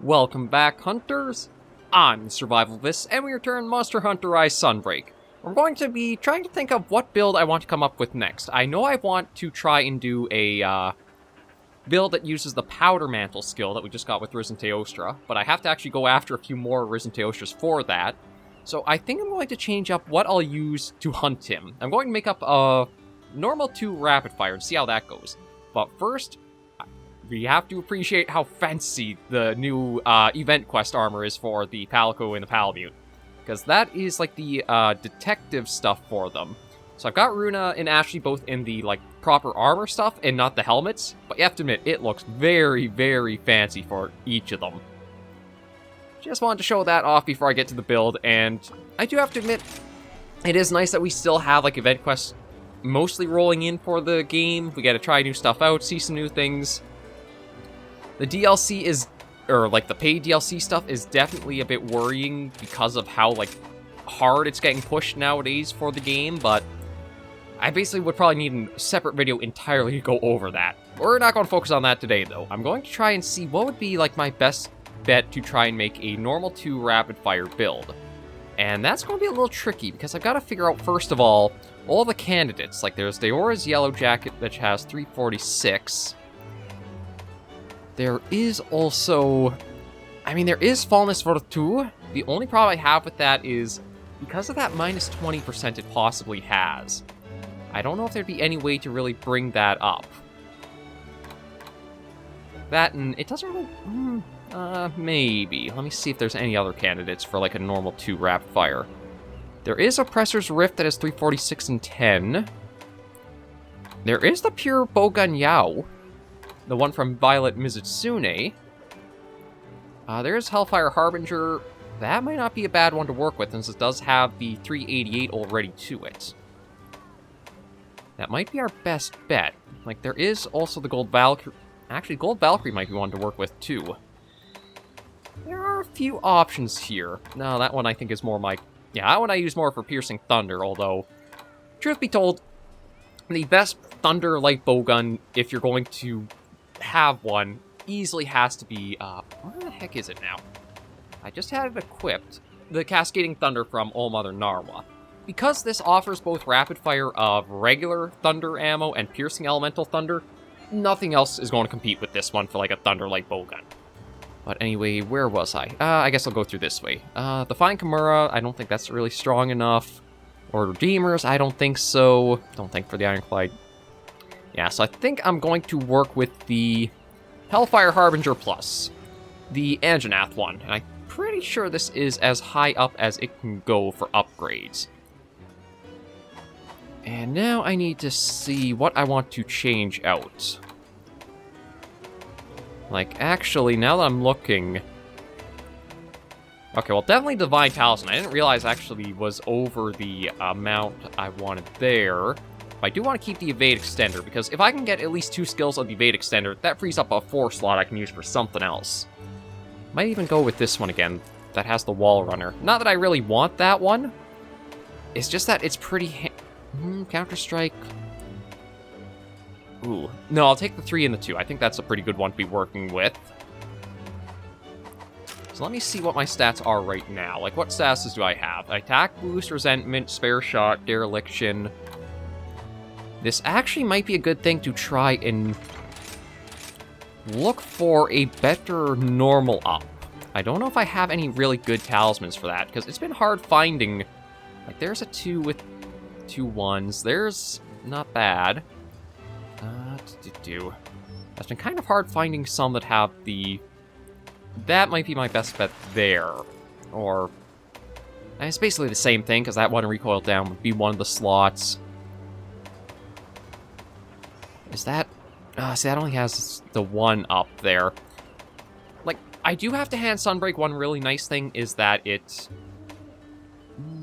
Welcome back, Hunters! I'm SurvivalVis, and we return Monster Hunter Rise Sunbreak. I'm going to be trying to think of what build I want to come up with next. I know I want to try and do a build that uses the Powder Mantle skill that we just got with Risen Teostra, but I have to actually go after a few more Risen Teostras for that. So I think I'm going to change up what I'll use to hunt him. I'm going to make up a normal 2 Rapidfire and see how that goes. But first, we have to appreciate how fancy the new event quest armor is for the Palico and the Palamute. Because that is like the detective stuff for them. So I've got Runa and Ashley both in the like proper armor stuff and not the helmets. But you have to admit, it looks very, very fancy for each of them. Just wanted to show that off before I get to the build, and I do have to admit, it is nice that we still have like event quests mostly rolling in for the game. We gotta try new stuff out, see some new things. The DLC is, or like the paid DLC stuff is definitely a bit worrying because of how like hard it's getting pushed nowadays for the game, but I basically would probably need a separate video entirely to go over that. We're not going to focus on that today though. I'm going to try and see what would be like my best bet to try and make a normal 2 Rapidfire build. And that's going to be a little tricky because I've got to figure out first of all the candidates. Like there's Deora's Yellow Jacket, which has 346. There is also, there is Fallness for 2. The only problem I have with that is, because of that minus 20% it possibly has, I don't know if there'd be any way to really bring that up. That, and it doesn't really, maybe. Let me see if there's any other candidates for like a normal 2 Rapidfire. There is Oppressor's Rift that has 346 and 10. There is the pure Bogan Yao, the one from Violet Mizutsune. There's Hellfire Harbinger. That might not be a bad one to work with, since it does have the 388 already to it. That might be our best bet. Like, there is also the Gold Valkyrie. Actually, Gold Valkyrie might be one to work with, too. There are a few options here. No, that one I think is more my... Yeah, that one I use more for Piercing Thunder, although, truth be told, the best Thunder Light Bowgun, if you're going to have one, easily has to be, where the heck is it now? I just had it equipped. The Cascading Thunder from All Mother Narwa. Because this offers both rapid fire of regular Thunder ammo and Piercing Elemental Thunder, nothing else is going to compete with this one for like a Thunder Light Bowgun. But anyway, where was I? I guess I'll go through this way. The Fine Kimura, I don't think that's really strong enough. Or Redeemers, I don't think so. Don't think for the Ironclad. Yeah, so I think I'm going to work with the Hellfire Harbinger Plus, the Anjanath one, and I'm pretty sure this is as high up as it can go for upgrades. And now I need to see what I want to change out. Like, actually, now that I'm looking... Okay, well, definitely Divine Talisman. I didn't realize actually was over the amount I wanted there. I do want to keep the Evade Extender, because if I can get at least 2 skills on the Evade Extender, that frees up a 4 slot I can use for something else. Might even go with this one again, that has the Wall Runner. Not that I really want that one. It's just that it's pretty... Counter-Strike... Ooh. No, I'll take the 3 and the 2. I think that's a pretty good one to be working with. So let me see what my stats are right now. Like, what statuses do I have? Attack Boost, Resentment, Spare Shot, Dereliction... This actually might be a good thing to try and look for a better normal up. I don't know if I have any really good talismans for that, because it's been hard finding... Like, there's a 2 with 2 1s. There's not bad. That's been kind of hard finding some that have the... That might be my best bet there. Or... It's basically the same thing, because that one recoil down would be one of the slots. Is that... see, that only has the 1 up there. Like, I do have to hand Sunbreak one really nice thing is that it...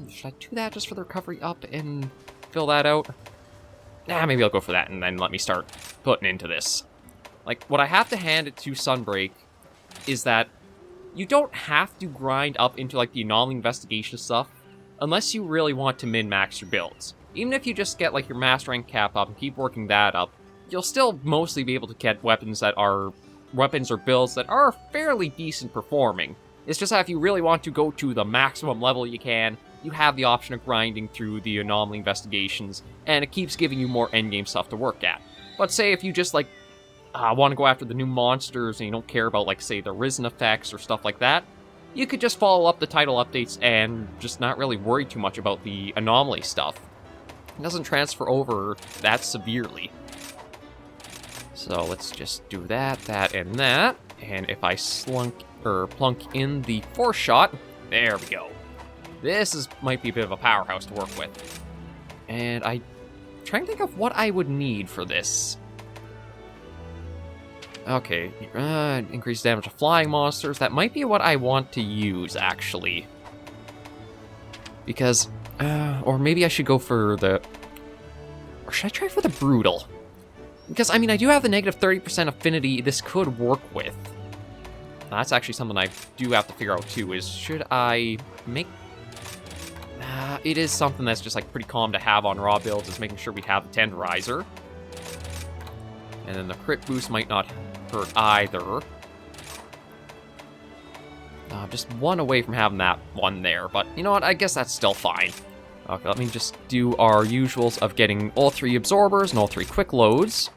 should I do that just for the recovery up and fill that out? Maybe I'll go for that and then let me start putting into this. Like, what I have to hand it to Sunbreak is that you don't have to grind up into, like, the anomaly investigation stuff unless you really want to min-max your builds. Even if you just get, like, your master rank cap up and keep working that up, you'll still mostly be able to get weapons that are weapons or builds that are fairly decent performing. It's just that if you really want to go to the maximum level you can, you have the option of grinding through the anomaly investigations, and it keeps giving you more endgame stuff to work at. But say if you just, like, want to go after the new monsters and you don't care about, like, say, the Risen effects or stuff like that, you could just follow up the title updates and just not really worry too much about the anomaly stuff. It doesn't transfer over that severely. So let's just do that, and that. And if I plunk in the force shot, there we go. This might be a bit of a powerhouse to work with. And I'm trying to think of what I would need for this. Okay, increased damage to flying monsters. That might be what I want to use, actually. Because, or maybe I should go for the... Or should I try for the brutal? Because, I mean, I do have the negative 30% affinity this could work with. Now, that's actually something I do have to figure out, too, is should I make... it is something that's just, like, pretty calm to have on raw builds, is making sure we have the Tenderizer. And then the crit boost might not hurt either. Just one away from having that one there, but you know what, I guess that's still fine. Okay, let me just do our usuals of getting all 3 absorbers and all 3 quick loads.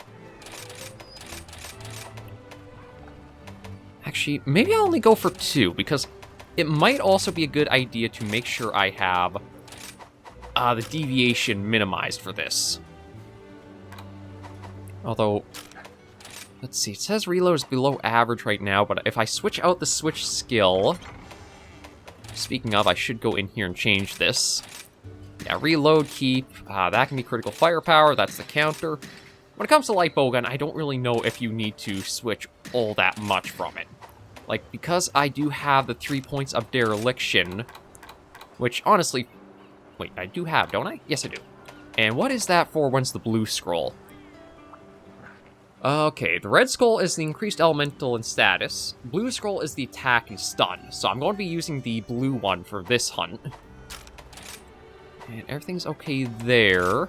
Actually, maybe I'll only go for 2, because it might also be a good idea to make sure I have the deviation minimized for this. Although, let's see, it says reload is below average right now, but if I switch out the switch skill... Speaking of, I should go in here and change this. Yeah, reload, keep, that can be critical firepower, that's the counter. When it comes to light bowgun, I don't really know if you need to switch all that much from it. Like, because I do have the 3 points of dereliction, which honestly... Wait, I do have, don't I? Yes, I do. And what is that for once the blue scroll? Okay, the red scroll is the increased elemental and status. Blue scroll is the attack and stun. So I'm going to be using the blue one for this hunt. And everything's okay there.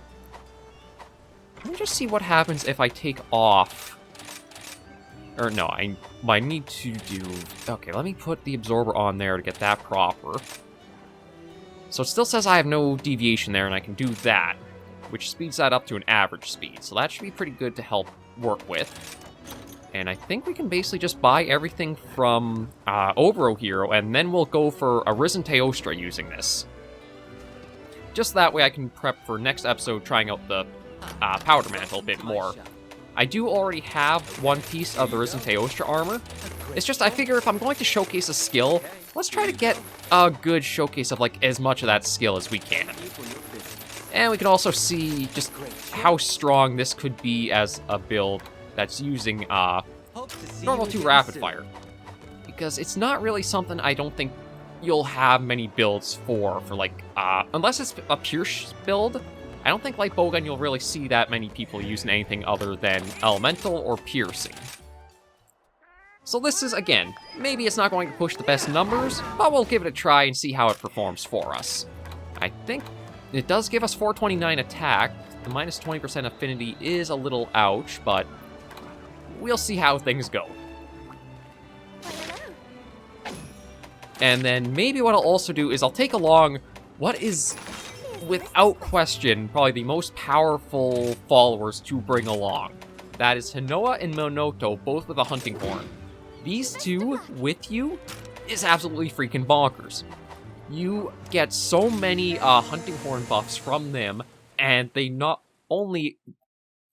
Let me just see what happens if I take off. Or no, I need to do... Okay, let me put the absorber on there to get that proper. So it still says I have no deviation there, and I can do that, which speeds that up to an average speed. So that should be pretty good to help work with. And I think we can basically just buy everything from Overo Hero, and then we'll go for a Risen Teostra using this. Just that way I can prep for next episode trying out the Powder Mantle a bit more. I do already have one piece of the Risen Teostra armor. It's just I figure if I'm going to showcase a skill, let's try to get a good showcase of like as much of that skill as we can. And we can also see just how strong this could be as a build that's using normal 2 Rapidfire. Because it's not really something I don't think you'll have many builds for like, unless it's a Pierce build, I don't think like Bowgun you'll really see that many people using anything other than Elemental or Piercing. So this is, again, maybe it's not going to push the best numbers, but we'll give it a try and see how it performs for us. I think it does give us 429 attack. The minus 20% affinity is a little ouch, but we'll see how things go. And then maybe what I'll also do is I'll take along what is, without question, probably the most powerful followers to bring along. That is Hinoa and Monoto, both with a hunting horn. These two with you is absolutely freaking bonkers. You get so many hunting horn buffs from them, and they not only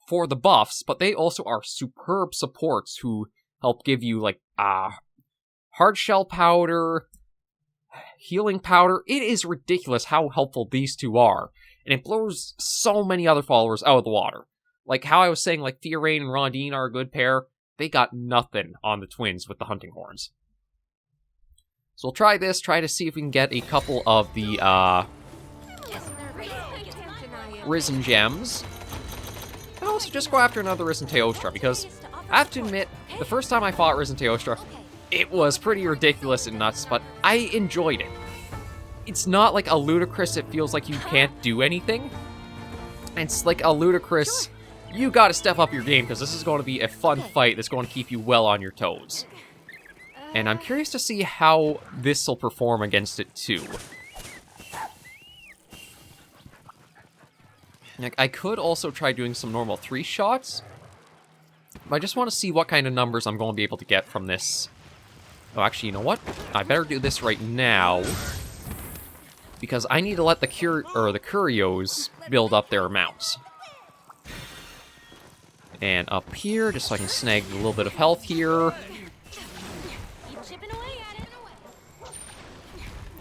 for the buffs, but they also are superb supports who help give you like hard shell powder, healing powder. It is ridiculous how helpful these two are, and it blows so many other followers out of the water. Like how I was saying, like Theorain and Rondine are a good pair. They got nothing on the twins with the hunting horns. So we'll try this, try to see if we can get a couple of the Risen Gems. And also just go after another Risen Teostra, because I have to admit, the first time I fought Risen Teostra, it was pretty ridiculous and nuts, but I enjoyed it. It's not like a ludicrous, it feels like you can't do anything. It's like a ludicrous, you gotta step up your game, because this is going to be a fun fight that's going to keep you well on your toes. And I'm curious to see how this will perform against it, too. Like, I could also try doing some normal 3 shots, but I just want to see what kind of numbers I'm going to be able to get from this. Oh, actually, you know what? I better do this right now, because I need to let the Curios build up their amounts. And up here, just so I can snag a little bit of health here.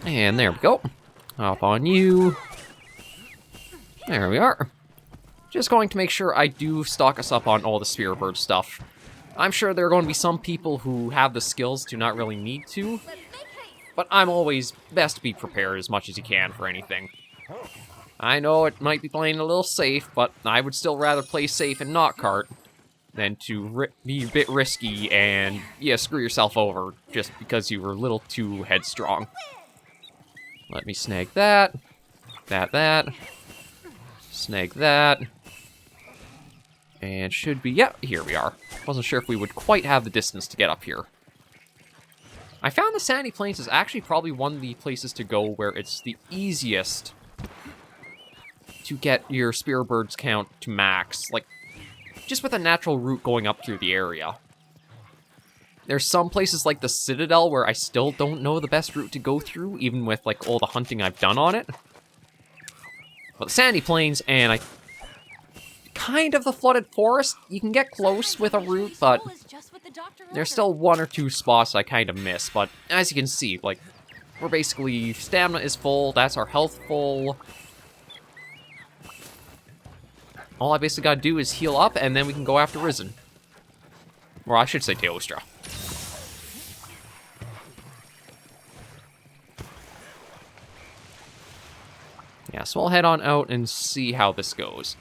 And there we go. Hop on you. There we are. Just going to make sure I do stock us up on all the Spear Bird stuff. I'm sure there are going to be some people who have the skills to not really need to, but I'm always best to be prepared as much as you can for anything. I know it might be playing a little safe, but I would still rather play safe and not cart than to be a bit risky and, yeah, screw yourself over just because you were a little too headstrong. Let me snag that. That. Snag that. And should be, yeah, here we are. Wasn't sure if we would quite have the distance to get up here. I found the Sandy Plains is actually probably one of the places to go where it's the easiest to get your Spear Birds count to max. Like, just with a natural route going up through the area. There's some places like the Citadel where I still don't know the best route to go through, even with, like, all the hunting I've done on it. But the Sandy Plains and kind of the Flooded Forest, you can get close with a route, but there's still 1 or 2 spots I kind of miss. But as you can see, like, we're basically, stamina is full, that's our health full. All I basically gotta do is heal up, and then we can go after Risen. Or I should say Teostra. Yeah, so I'll head on out and see how this goes.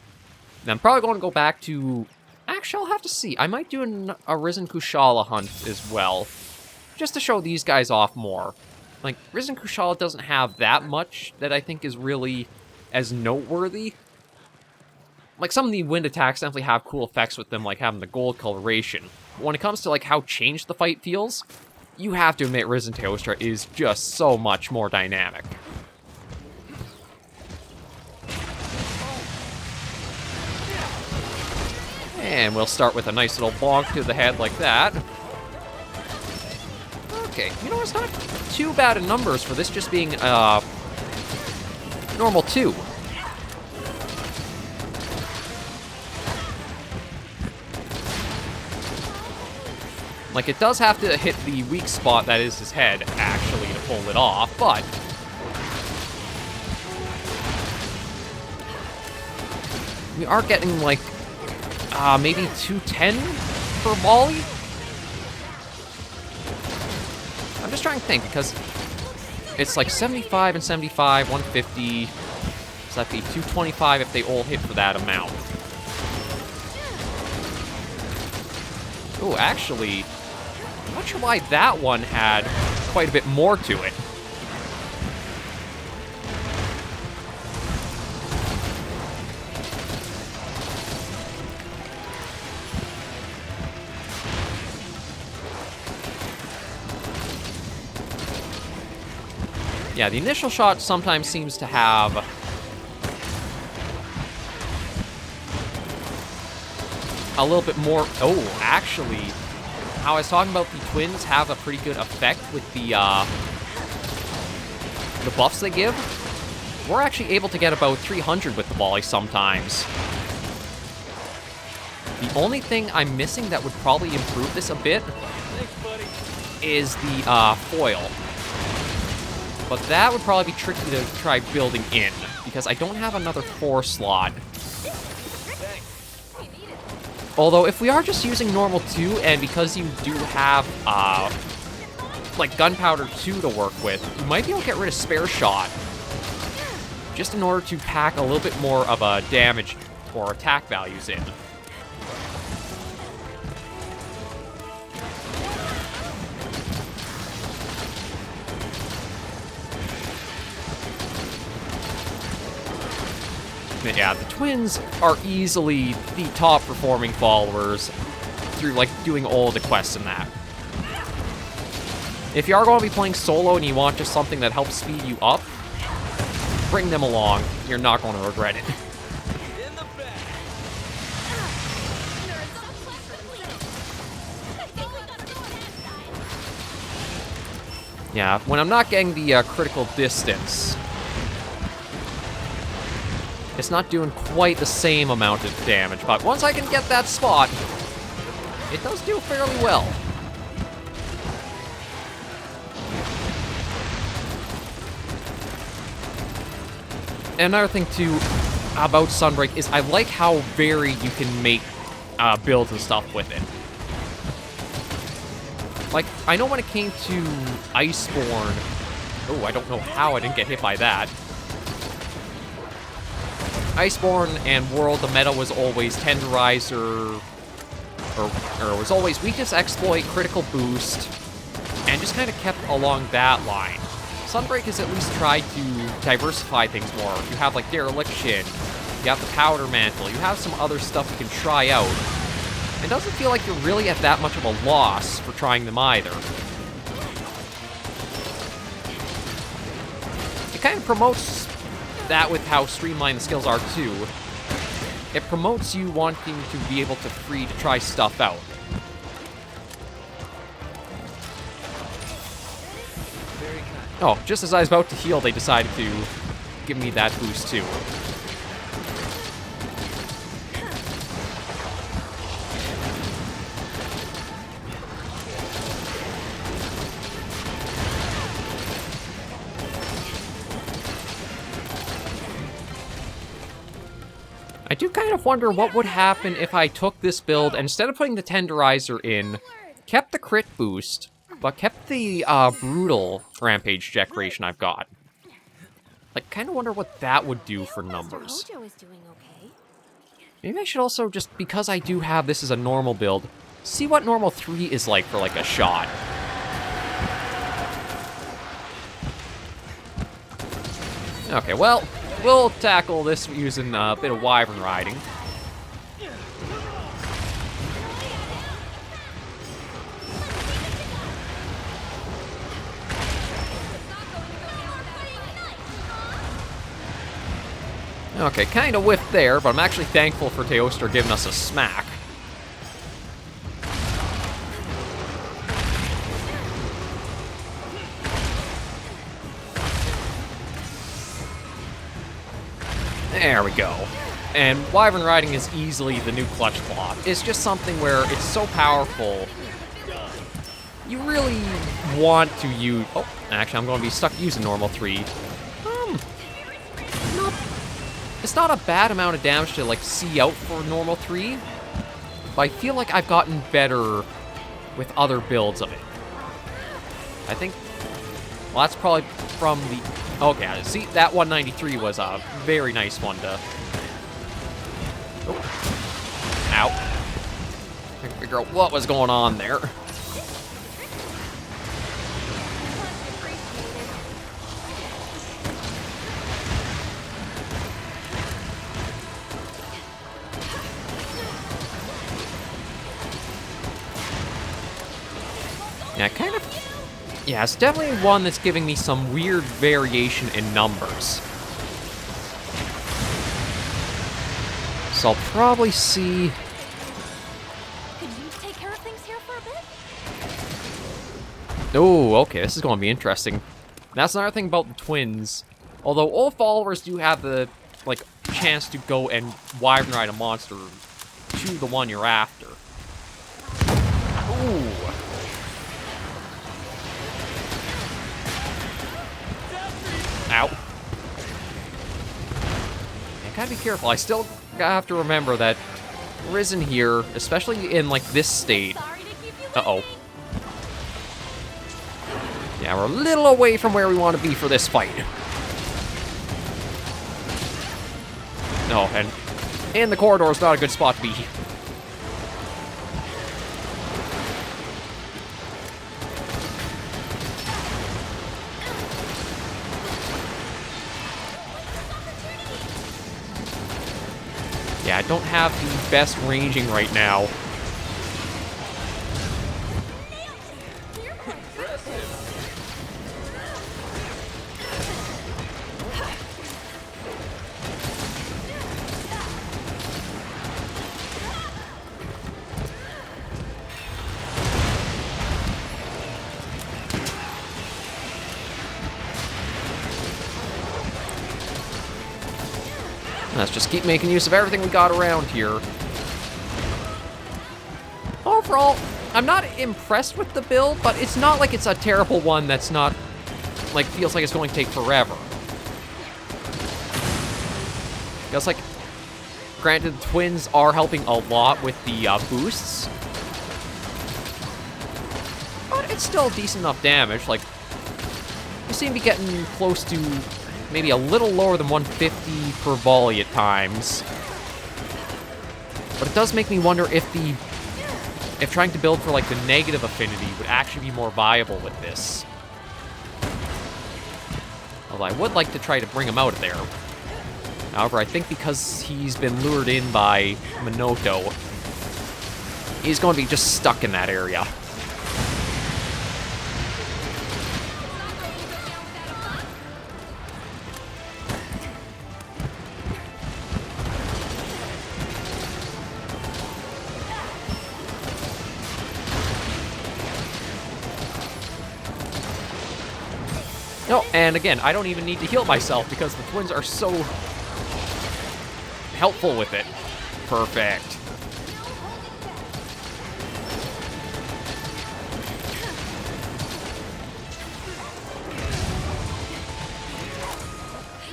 And I'm probably going to go back to... Actually, I'll have to see. I might do a Risen Kushala hunt as well, just to show these guys off more. Like, Risen Kushala doesn't have that much that I think is really as noteworthy. Like, some of the wind attacks definitely have cool effects with them, like having the gold coloration. But when it comes to, like, how changed the fight feels, you have to admit Risen Teostra is just so much more dynamic. And we'll start with a nice little bonk to the head like that. Okay, you know, it's not too bad in numbers for this just being, normal 2. Like, it does have to hit the weak spot that is his head, actually, to pull it off, but... we are getting, like, maybe 210 per volley? I'm just trying to think, because it's like 75 and 75, 150, so that'd be 225 if they all hit for that amount. Oh, actually, I'm not sure why that one had quite a bit more to it. Yeah, the initial shot sometimes seems to have a little bit more... Oh, actually, how I was talking about the twins have a pretty good effect with the buffs they give. We're actually able to get about 300 with the volley sometimes. The only thing I'm missing that would probably improve this a bit is the foil. But that would probably be tricky to try building in, because I don't have another 4 slot. Although, if we are just using normal 2, and because you do have, like, gunpowder 2 to work with, you might be able to get rid of spare shot. Just in order to pack a little bit more of a damage or attack values in. admit, yeah, the twins are easily the top performing followers through, like, doing all the quests and that. If you are going to be playing solo and you want just something that helps speed you up, bring them along. You're not going to regret it. Yeah, when I'm not getting the critical distance, it's not doing quite the same amount of damage, but once I can get that spot, it does do fairly well. And another thing, too, about Sunbreak is I like how varied you can make builds and stuff with it. Like, I know when it came to Iceborne... Oh, I don't know how I didn't get hit by that. Iceborne and World, the meta was always Tenderizer... Or was always Weakness Exploit, Critical Boost, and just kind of kept along that line. Sunbreak has at least tried to diversify things more. You have, like, Dereliction, you have the Powder Mantle, you have some other stuff you can try out. It doesn't feel like you're really at that much of a loss for trying them either. It kind of promotes that with how streamlined the skills are, too. It promotes you wanting to be able to try stuff out. Oh, just as I was about to heal, they decided to give me that boost, too. I do kind of wonder what would happen if I took this build and instead of putting the Tenderizer in, kept the crit boost, but kept the brutal rampage decoration I've got. Like, kind of wonder what that would do for numbers. Maybe I should also just, because I do have this as a normal build, see what normal 3 is like for, like, a shot. Okay, well, we'll tackle this using a bit of Wyvern riding. Okay, kind of whiffed there, but I'm actually thankful for Teostra giving us a smack. There we go. And Wyvern riding is easily the new clutch claw. It's just something where it's so powerful, you really want to use... Oh, actually, I'm going to be stuck using normal 3. It's not a bad amount of damage to, like, see out for normal 3, but I feel like I've gotten better with other builds of it. I think... Well, that's probably from the... Okay, see, that 193 was a very nice one to... Oh. Ow. I can figure out what was going on there. Yeah, kind of... Yeah, it's definitely one that's giving me some weird variation in numbers. So I'll probably see... Could you take care of things here for a bit? Oh, okay, this is going to be interesting. That's another thing about the twins. Although all followers do have the, like, chance to go and Wyvern ride a monster to the one you're after. Ooh. Ow. I gotta be careful. I still have to remember that Risen here, especially in, like, this state... Uh-oh. Yeah, we're a little away from where we want to be for this fight. No, and in the corridor is not a good spot to be. Yeah, I don't have the best ranging right now. Let's just keep making use of everything we got around here. Overall, I'm not impressed with the build, but it's not like it's a terrible one that's not, like, feels like it's going to take forever. Feels like, granted, the twins are helping a lot with the boosts, but it's still decent enough damage. Like, you seem to be getting close to maybe a little lower than 150 per volley at times. But it does make me wonder if trying to build for like the negative affinity would actually be more viable with this. Although I would like to try to bring him out of there. However, I think because he's been lured in by Minoto, he's going to be just stuck in that area. No, and again, I don't even need to heal myself because the twins are so helpful with it. Perfect.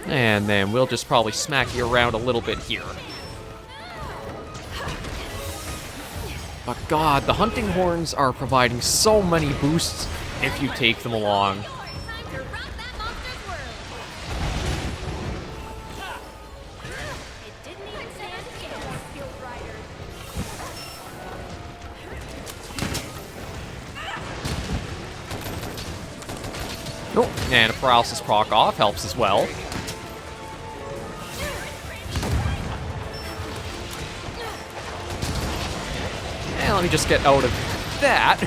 And then we'll just probably smack you around a little bit here. But God, the hunting horns are providing so many boosts if you take them along. Oh, and a paralysis proc off helps as well. And let me just get out of that.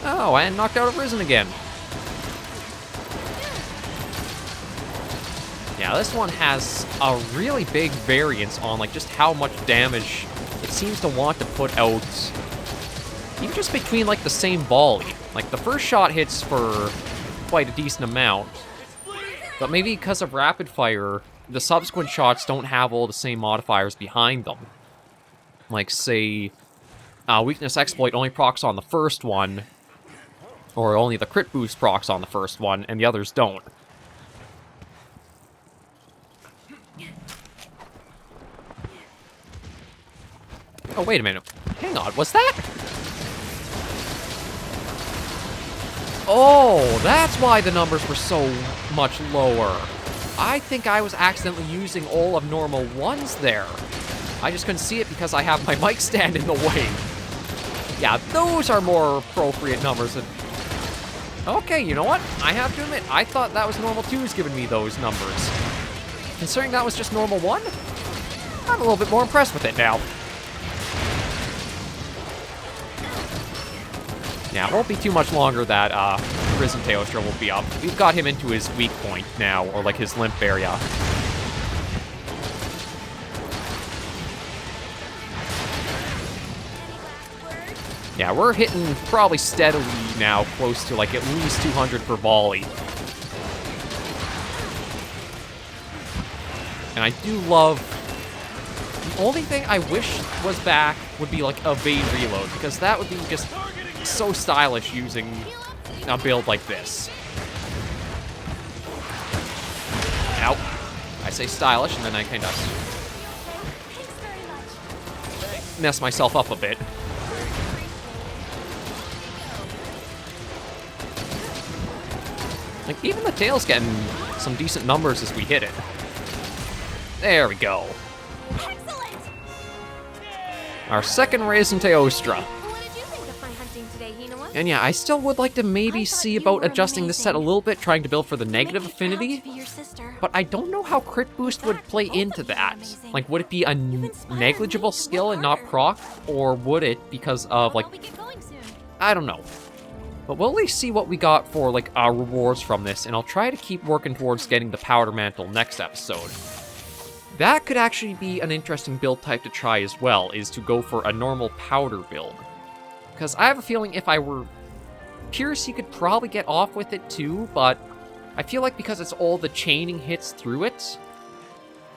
Oh, and knocked out of Risen again. Yeah, this one has a really big variance on like just how much damage it seems to want to put out, even just between like the same volley. Like the first shot hits for quite a decent amount, but maybe because of Rapidfire, the subsequent shots don't have all the same modifiers behind them. Like say, Weakness Exploit only procs on the first one, or only the crit boost procs on the first one, and the others don't. Oh, wait a minute. Hang on, was that? Oh, that's why the numbers were so much lower. I think I was accidentally using all of normal ones there. I just couldn't see it because I have my mic stand in the way. Yeah, those are more appropriate numbers than... Okay, you know what? I have to admit, I thought that was normal 2's giving me those numbers. Considering that was just normal 1, I'm a little bit more impressed with it now. Yeah, it won't be too much longer that Risen Teostra will be up. We've got him into his weak point now, or like his limp area. Yeah, we're hitting probably steadily now, close to like at least 200 per volley. And I do love... The only thing I wish was back would be like evade reload, because that would be just so stylish using a build like this. Ow. I say stylish, and then I kind of mess myself up a bit. Like, even the tail's getting some decent numbers as we hit it. There we go. Our second Risen Teostra. What did you think of my hunting today, Hinawa? And yeah, I still would like to maybe see about adjusting this set a little bit, trying to build for the negative affinity. But I don't know how crit boost would play into that. Like, would it be a negligible skill and not proc? Or would it because of, like, I don't know. But we'll at least see what we got for, like, our rewards from this, and I'll try to keep working towards getting the Powder Mantle next episode. That could actually be an interesting build type to try as well, is to go for a normal powder build. Because I have a feeling if I were Pierce, you could probably get off with it too, but I feel like because it's all the chaining hits through it,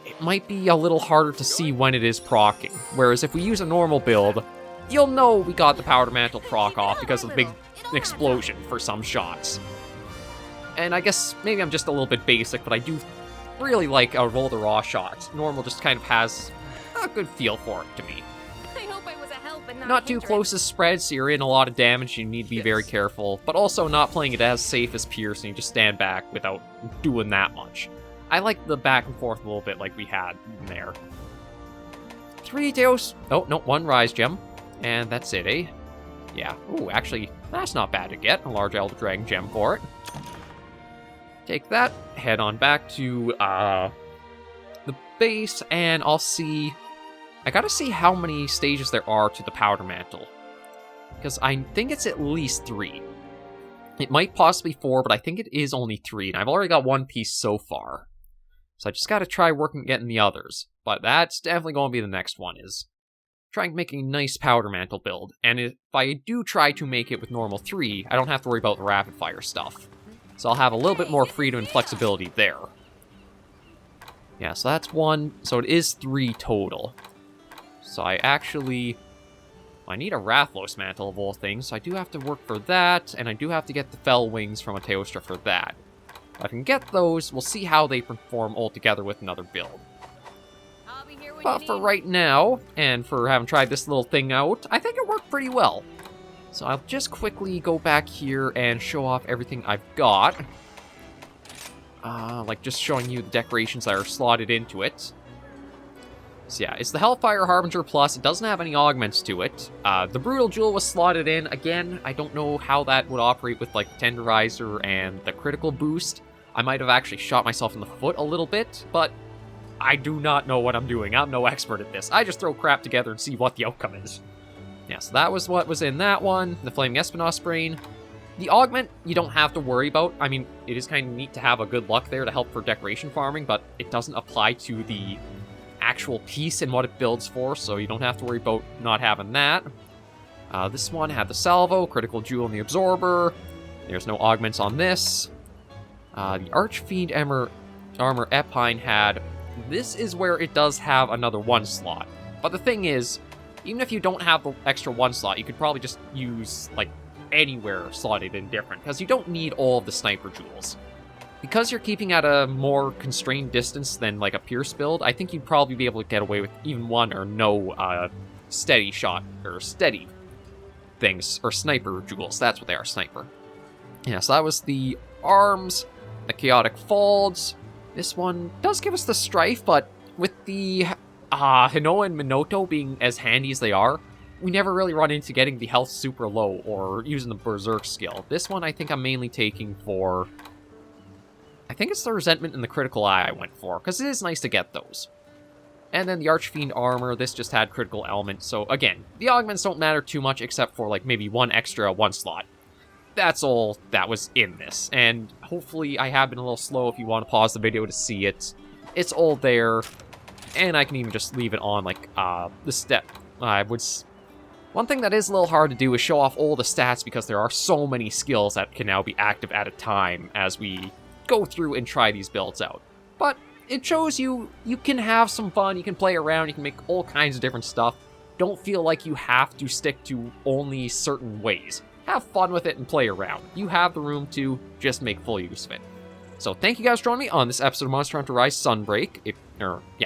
it might be a little harder to see when it is proccing. Whereas if we use a normal build, you'll know we got the Powder Mantle proc off because of the big explosion for some shots. And I guess maybe I'm just a little bit basic, but I do really like a roll the raw shot. Normal just kind of has a good feel for it to me. I hope I was a help and Not too close to spread, so you're in a lot of damage, you need to be very careful, but also not playing it as safe as Pierce, and you just stand back without doing that much. I like the back and forth a little bit like we had in there. 3 Deos... Oh, no, 1 Rise Gem. And that's it, eh? Yeah. Ooh, actually, that's not bad to get. A large Elder Dragon Gem for it. Take that, head on back to the base, and I'll see... I gotta see how many stages there are to the Powder Mantle. Because I think it's at least 3. It might possibly 4, but I think it is only 3, and I've already got 1 piece so far. So I just gotta try working getting the others. But that's definitely going to be the next one, is trying to make a nice Powder Mantle build. And if I do try to make it with normal 3, I don't have to worry about the Rapidfire stuff. So I'll have a little bit more freedom and flexibility there. Yeah, so that's 1. So it is 3 total. So I need a Rathlos Mantle of all things, so I do have to work for that, and I do have to get the Fell Wings from a Teostra for that. If I can get those, we'll see how they perform all together with another build. I'll be here when But for right now, and for having tried this little thing out, I think it worked pretty well. So I'll just quickly go back here and show off everything I've got. Like just showing you the decorations that are slotted into it. So yeah, it's the Hellfire Harbinger Plus. It doesn't have any augments to it. The Brutal Jewel was slotted in. Again, I don't know how that would operate with like the Tenderizer and the critical boost. I might have actually shot myself in the foot a little bit, but I do not know what I'm doing. I'm no expert at this. I just throw crap together and see what the outcome is. Yeah, so that was what was in that one. The Flaming Espinos Brain. The augment, you don't have to worry about. I mean, it is kind of neat to have a good luck there to help for decoration farming, but it doesn't apply to the actual piece and what it builds for, so you don't have to worry about not having that. This one had the Salvo, Critical Jewel, and the Absorber. There's no augments on this. The Archfiend Armor Epine had... This is where it does have another 1 slot. But the thing is, even if you don't have the extra 1 slot, you could probably just use, like, anywhere slotted in different, because you don't need all of the Sniper Jewels. Because you're keeping at a more constrained distance than, like, a Pierce build, I think you'd probably be able to get away with even 1 or no steady shot, or steady things, or Sniper Jewels. That's what they are, Sniper. Yeah, so that was the Arms, the Chaotic Folds. This one does give us the Strife, but with the Hinoa and Minoto being as handy as they are, we never really run into getting the health super low or using the Berserk skill. This one I think I'm mainly taking for... I think it's the Resentment and the Critical Eye I went for, because it is nice to get those. And then the Archfiend Armor, this just had Critical Element, so again, the augments don't matter too much except for like maybe 1 extra 1 slot. That's all that was in this, and hopefully I have been a little slow if you want to pause the video to see it. It's all there, and I can even just leave it on like the step. One thing that is a little hard to do is show off all the stats because there are so many skills that can now be active at a time as we go through and try these builds out. But it shows you can have some fun, you can play around, you can make all kinds of different stuff. Don't feel like you have to stick to only certain ways. Have fun with it and play around. You have the room to just make full use of it. So thank you guys for joining me on this episode of Monster Hunter Rise Sunbreak.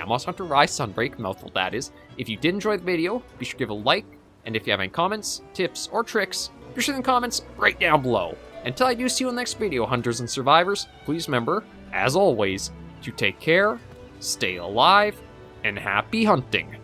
Monster Hunter Rise Sunbreak, mouthful that is. If you did enjoy the video, be sure to give a like, and if you have any comments, tips, or tricks, be sure in the comments right down below. Until I do see you in the next video, Hunters and Survivors, please remember, as always, to take care, stay alive, and happy hunting.